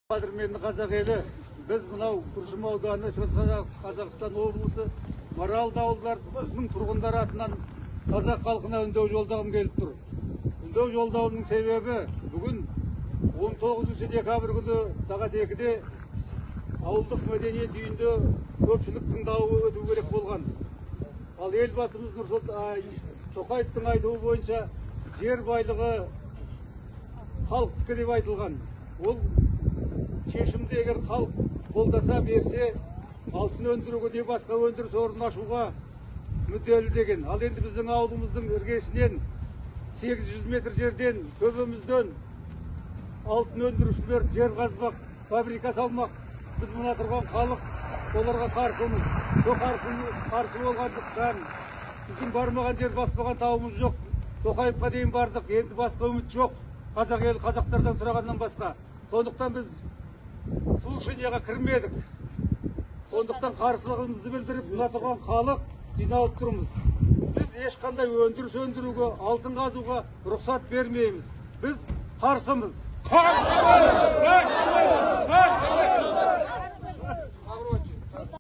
Қадірменді қазақ елі, біз мынау Күршім ауданы, Қазақстан облысы, Маралды ауылдарының тұрғындары атынан қазақ халқына үндеу жолдағым келіп тұр. Үндеу жолдауының себебі бүгін 19 декабрь күні сағат 2-де ауылдық мәдениет үйінде көпшілік тыңдауы өту керек болған. Ал елбасымыз Тоқаевтың айтуы бойынша жер байлығы халықтікі деп айтылған. Ол шешімді егер халық қолдаса берсе, алтын өндіруге де басқа өндіріс орнын ашуға мүдделі деген. Ал енді біздің ауылымыздың іргесінен 800 метр жерден төбемізден алтын өндірушілер жер қазбақ, фабрика салмақ. Біз мына тұрған халық соларға қарсымыз. Сол қарсы болғандықтан біздің бармаған жер баспаған тауымыз жоқ. Тоқаевқа дейін бардық, енді басқа үміт жоқ. Қазақ елі қазақтардан сұрағаннан басқа. Сондықтан біз слушанияға кірмедік. Сондықтан қарсылығымызды білдіріп, мына тұрған халық жиналып тұрмыз. Біз ешқандай өндіріс өндіруге, алтын қазуға рұқсат бермейміз. Біз қарсымыз.